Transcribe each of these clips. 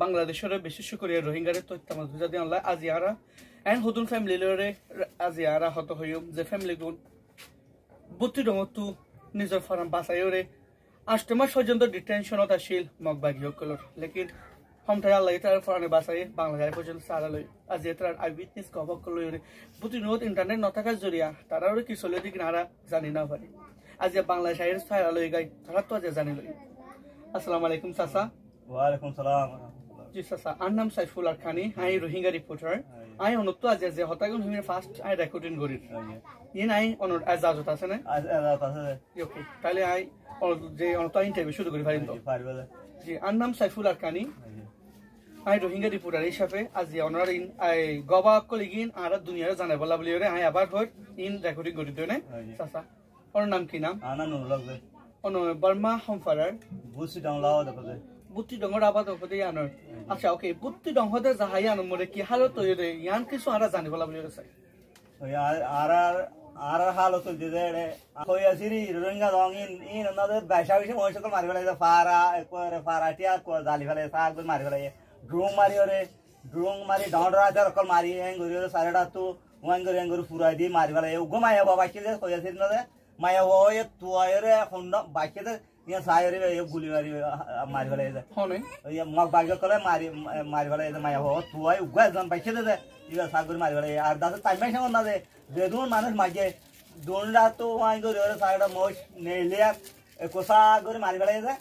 বাংলাদেশের বিশেষ করে রোহিঙ্গার তথ্য যদি আনলা আজিয়ারা এন্ড হুদুন ফ্যামিলি লরে আজিয়ারা হত হইম যে ফ্যামিলি গুণ বুদ্ধি রমতু নিজের ফার্ম বাসাইরে 8 মাস পর্যন্ত ডিটেনশনত আসিল মগবাগি হকলর লেকিন हमथाय आल्लाह तार फराने बासाय बांग्लादेश पर्यন্ত सारा लय आज एत्रार आई विटनेस कभर कलय बुद्धि नोट इंटरनेट नथाकार जरिया तारारो कि चले दिक नारा जानि ना पारे आज बांग्लादेश आइर सारा लय गाय तारा तो आज जानि लय अस्सलाम वालेकुम चाचा वालेकुम सलाम जी चाचा आर नाम साइफुल आरखानी आई रोहिंगा रिपोर्टर आई अनत आज जे हतागन हिमे फास्ट आई रेकर्डिंग करिर इन आई अनर आज जाजत আছে না আজাত আছে ओके তাহলে आई যে অনত ইন্টারভিউ শুরু করি পারিম তো পারবে জি আর নাম সাইফুল আরখানি आई रोहिंगा रिपोर्टर हिसाबे आज अनर इन आई गबा कलिगिन आर दुनिया जानाय बला बलि रे आई आबार होय इन रेकर्डिंग करि दने चाचा और नाम की नाम आना नुरलग दे अनो बर्मा हमफारार बुसि डंगलाव दपदे बुत्ति डंगर आबाद दपदे आनर अच्छा ओके बुत्ति डंगदे जाहाय आन मरे की हालत होय रे यान किसु आरा जानि बला बलि रे साइ आर हालत दे रे होय asiri रोहिंगा दंग इन नदे भाषा विषय मोसकल मारि बला फारा एकवार फाराटिया को जाली बला साग मारि बला ड्रोंग मारी डाउन राजा रकल मारी एंगोरियो सारेडा तो वांगोरियो पूरा दी मारी वाला उगो माया बाबा के होया सिन दे माया होय तू आयरे होंड बाकी दे ये सायरे ये गुली मारी वाला है होने ये मग बागे कले मारी वाला है माया हो तू आय उगो जन बाकी दे ये सागुर मारी वाला है आर दास टाइम में संग दे बेदून मानुष मागे दोनडा तो वांगोरियो सारेडा मोश नेलिया कोसा गुर मारी वाला है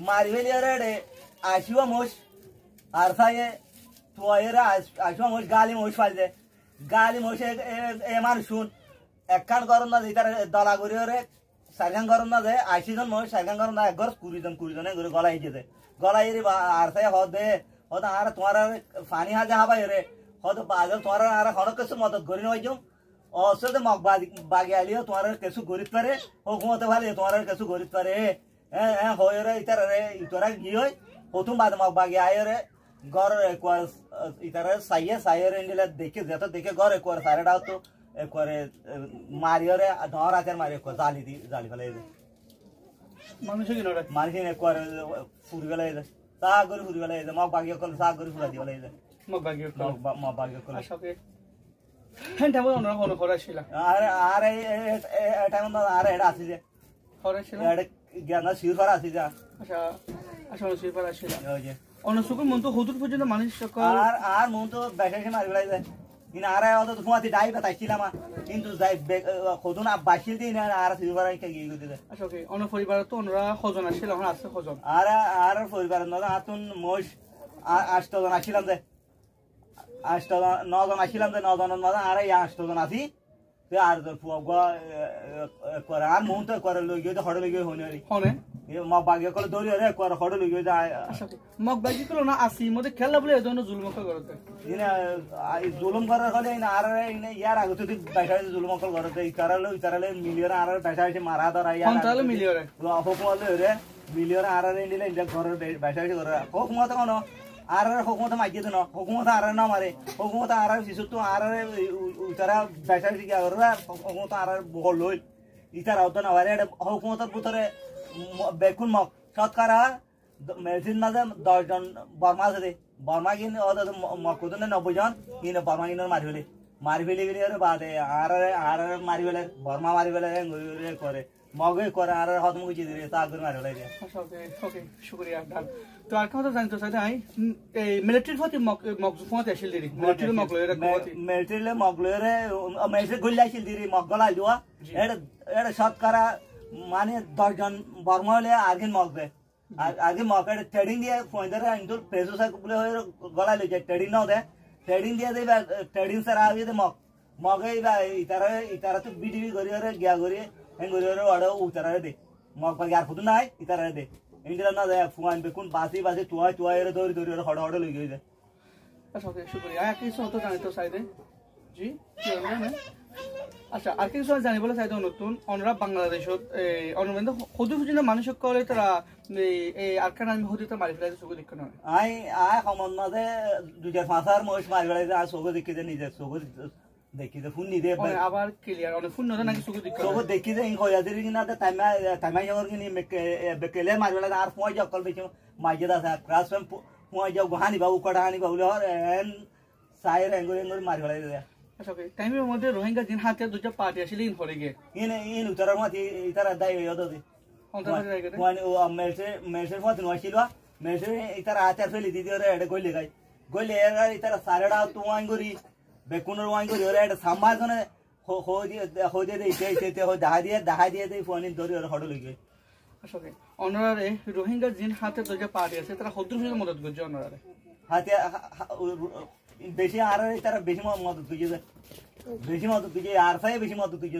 मारी वेलिया रे आशिवा मोश आरसा ये तो आयरा आशुआ मोश गाली मोश फालदे गाली मोश ए मान शुन एकखान गरम ना इतार दला गरियो रे सारगान गरम ना दे आशीजन मोश सारगान गरम ना एगर कुरिजन गरे गला हिजे दे गला इरी आरसा ये होदे होदा आर तुम्हारा फानी हा जा बाय रे होद बाजल तुम्हारा आर खण कसु मदद गरिन वजु औसद मग बागे आलियो तुम्हारा कसु गरित पारे हुकुमत वाले तुम्हारा कसु गरित पारे ए होय रे इतार रे इतरा गियो होतुम बाद मग बागे आयो रे घर एक बार इधर सायर इंडिया देखे जाता देखे घर एक बार सारे डाल तो एक बार मारियो रे डॉर आकर मारियो को जाली वाले इधर मानुषी की नोट मानुषी एक बार फुरी वाले इधर सागर फुरी वाले इधर माँ बागी कल सागर फुरा दी वाले इधर माँ बागी कल अच्छा ओके हैं टाइम में उन्होंने होरा शिला आरे टाइम में आरे एडा आसी जे होरा शिला एडा ज्ञान शिर फरा आसी जा अच्छा शिर फरा शिला অনসুকুল মন তো হুদুর পর্যন্ত মানুষ সকল আর মন তো বেশি মারি বেড়াই যায় ইন আর অত ফুয়াতি ডাই বাতাইছিলাম কিন্তু যাই খোদন বাসিল দিন আর সিলভার কে গিয়ে দিতে আচ্ছা ওকে অন পরিবার তো ওনরা খজন আসছিল এখন আছে খজন আর পরিবার না আতুন মোশ 8 জন আসিলাম যে 8 জন 9 জন আসিলাম যে 9 জন না আর 8 জন আছি তে আর ফুয়া করে আর মন তো করে লইগে তো হড় লইগে হনে হনে ये मग बागे कल दोरी रे कोर खडो लगे जा मग बागे कल ना आसी मते खेला बोले दोनो जुलम कर करते इने जुलम कर खले इन आर इन यार आगो तो बैठा जुलम कर करते इतरले मिलियन आर बैठा से मारा दरा यार कोनताले मिलियन रे होकमले रे मिलियन आर इंडिले इंडिया घर बैठा से कर होकमत कोन आर होकमत मागे तो न होकमत आर ना मारे होकमत आर सिसु तो आर उतरा बैठा से क्या कर होकमत आर बोल लई इतरा तो ना वारे होकमत पुतरे बेकुन मग शतकरा मेडिसिन माजे 10 जन बर्मा से बर्मा किन और मकुदन 90 जन इन बर्मा किन मारि फेली रे बादे आर मारि फेले बर्मा मारि फेले रे करे मगे करे आर खत्म कुछ दे सागर मारि फेले ओके ओके शुक्रिया डान तो आर কথা জানতে চাই আই এই মিলিটারি ফতি মগ ফতি আসিল দিরি মিলিটারি মগ লয়রে ফতি মিলিটারি মগ লয়রে মিলিটারি গল্লা আসিল দিরি মগ গলা লিওয়া এড় শতকরা माने 10 जन बर्माले आर्गिन मगबे आगे मगेड ट्रेडिंग दिया फोइदर इंदु पेसो सा कुले गला ले जे ट्रेडिंग न दे ट्रेडिंग दिया दे ट्रेडिंग सर आवे दे मगे इतार तो बीडीवी गरियो रे गया गरियो एन गरियो रे अडो उतार दे मग पर यार फुदु नाय इतार दे इंडिया न दे फुआन बेकुन बासी तुआ रे दोरी रे हड ले गई दे अच्छा ओके शुक्रिया आ किस होतो जाने तो साइदे जी क्लियर है আচ্ছা আর কিছু জানিবলৈ চাইতো নতুন অনরা বাংলাদেশত অনুবন্ধ হদু পর্যন্ত মানুষ করে তারা এই আরকান আমি হদুতে মারি ফেলাইছে চোখ দেখতে নয় আই সম্বন্ধে 2005 মহিষ মারি ফেলাইছে আর চোখ দেখি যে নিজে চোখ দেখি যে ফোন নি দে আবার ক্লিয়ার অনেক ফোন নদে নাকি সুগু দিক সব দেখি যে কইয়া দিরি কিনা তে টাইমা জমর কিনি বেকেলে মারবেলা আর পয় যাও কল বেচো মাইজে দা ক্লাস ফেম পয় যাও গহানি বাবু কড়ানি বাবু আর এন সাইর এঙ্গুর মারবেলা দে আচ্ছা ওকে টাইমের মধ্যে রোহিঙ্গা দিন হাতে দুটো পার্টি আসলে ইন হরে গে ইন উত্তর মাতি ইতারা দাই হইতো দি অন্তর জায়গা ওয়ান ও মেলসের মত নছিলবা মেলসের ইতারা হাতে ফেলি দিদি ওরে এডে কইলে গাই কইলে এর ইতারা সারেডা তো ওয়াঙ্গুরি বেকুনর ওয়াঙ্গুরি ওরে এডে সামাজনে হো দিয়ে ইতে হো দাহা দিয়ে দেই ফোনিন ধরি ওরে হড় লই গই আচ্ছা ওকে অনরারে রোহিঙ্গা দিন হাতে দুটো পার্টি আছে তারা হদ্দুর সাথে মদত করছে অনরারে হাতে বেশি আর তারা বেশি মদত করছে বেশি মদত করছে আর সাই বেশি মদত করছে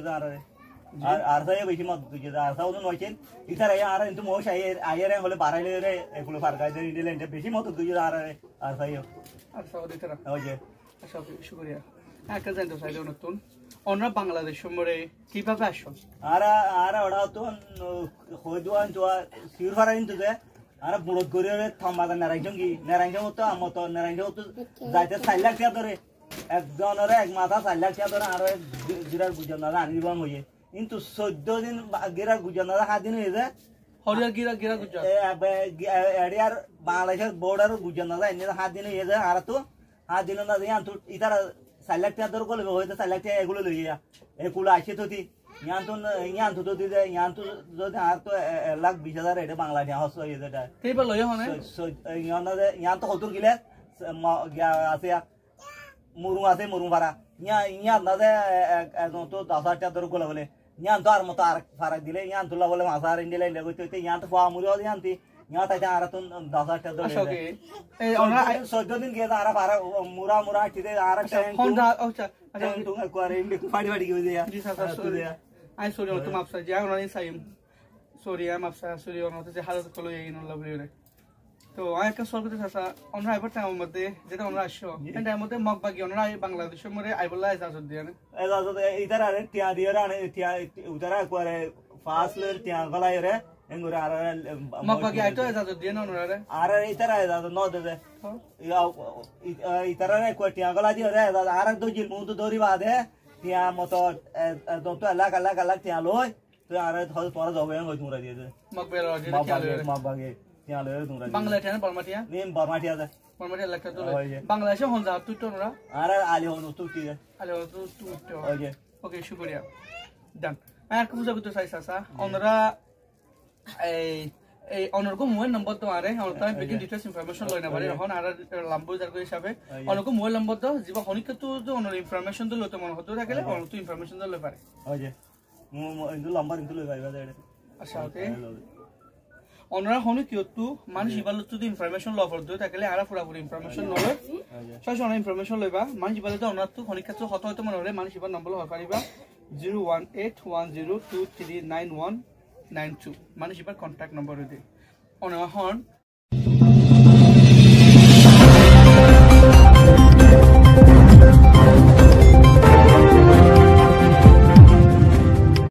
আর সাই বেশি মদত করছে আর সাউ নইছেন ইতারা আর কিন্তু মোশ আইরে হলে বাড়াইলে রে এগুলো ফারকাই দেই দিলে বেশি মদত করছে আর সাই আর সাউদি তারা ওই যে আচ্ছা ওকে শুকরিয়া একটা জানতে চাইলে নতুন অনরা বাংলাদেশ সম্বরে কিভাবে আসো আর ওরা তো হইদুয়ান তো সিউর ফারাইন তো যে আর বুড়ত করে থাম্বাদা নারায়ণ তো আমার তো নারায়ণ তো যাইতে 4 লাখ টাকা ধরে একজনের এক মাথা 4 লাখ টাকা ধরে আর গিরার গুজন না আনিবান হইয়ে কিন্তু 14 দিন গিরার গুজন না 7 দিন হয়ে যায় হরিয়া গিরা গুজন এডিয়ার বাংলাদেশের বর্ডার গুজন না এনে 7 দিন হয়ে যায় আর তো 7 দিন না যাই তো ইতারা 4 লাখ টাকা ধরে কল হইতে 4 লাখ টাকা এগুলো লইয়া এগুলো আসে তো দি ইয়ান তো দিদে ইয়ান তো যদি আর তো 1,20,000 এটা বাংলা টাকা হস হয়ে যায় তেবা লয় হনে ইয়ান তো হতুর গিলে আছে মুরুং ভাড়া ইয়ান না যে তো 10,000 টাকা ধরে কল বলে ইয়ান তো আর মতো আর ফারাক দিলে ইয়ান তো বলে মাসার ইন্ডিয়া লাইলে কইতে ইয়ান তো পাওয়া মুরিও ইয়ানতি ইয়ান তাই আর তো 10,000 টাকা ধরে ওকে এই অনরা 14 দিন গিয়ে আর ফারা মুরা টিতে আর হন্ডা আচ্ছা আচ্ছা তো করে ইন্ডি ফাড়ি গিয়ে দিয়া জি স্যার সরি আই সরি অত মাপসা যে অনরা সাইম সরি আই মাপসা সরি অনরা যে হালত কলো এই নলা বলে তো আই একটা সলভ করতে চাসা অনরা আইবার টাইম মধ্যে যেটা অনরা আসো এই টাইম মধ্যে মগবাগি অনরা বাংলাদেশের মধ্যে আইবলা ইজাজত দিয়ে না ইজাজত ইদার আরে টিয়া দিয়ে রে টিয়া উদারা করে ফাসলের টিয়া গলায় রে এঙ্গুর আর মগবাগি আইতো ইজাজত দিয়ে না অনরা আর ইতারা ইজাজত ন দে ইতারা রে কো টিয়া গলা দিয়ে রে আর দো জিল মুদ দরি বাদে টিয়া মতো তো আলাগ টিয়া লই তো আর হল পরে যাবে হই তোমরা দিয়ে দে মগবের রাজি খেয়ালে মগবাগি টিয়া লই তোমরা বাংলাদেশ না বর্মাটিয়া নিম বর্মাটিয়া দে বর্মাটিয়া লাগতা তো বাংলাদেশে হন যা তুই তো অনরা আর আলি হন তো কি আলে তো তুই তো ওকে ওকে শুকরিয়া ডান আর কোন জায়গা তো চাইছাসা অনরা এই অনরকম মোবাইল নম্বর তো আরে অনতা বেগিন ডিটেইলস ইনফরমেশন লই না পারে এখন আর লাম্বো জার কই হিসাবে অনরকম মোবাইল নম্বর তো জিবা হনিকে তো অনর ইনফরমেশন তো লইতে মন হতো রাখলে অন তো ইনফরমেশন তো লই পারে ওকে ইন্দু নাম্বার ইন্দু লই পাইবা দে আচ্ছা ওকে অনরা হনি কিও তো মানুষ ইবাল তো ইনফরমেশন ল ফর দই থাকলে আর পুরো ইনফরমেশন লয় সব অন ইনফরমেশন লইবা মানুষ ইবাল তো অনরা তো হনিকে তো হতো মন হলে মানুষ ইবাল নম্বর হয় পারিবা 01810239192 মানুষ ইবার কন্টাক্ট নম্বর দে অন হন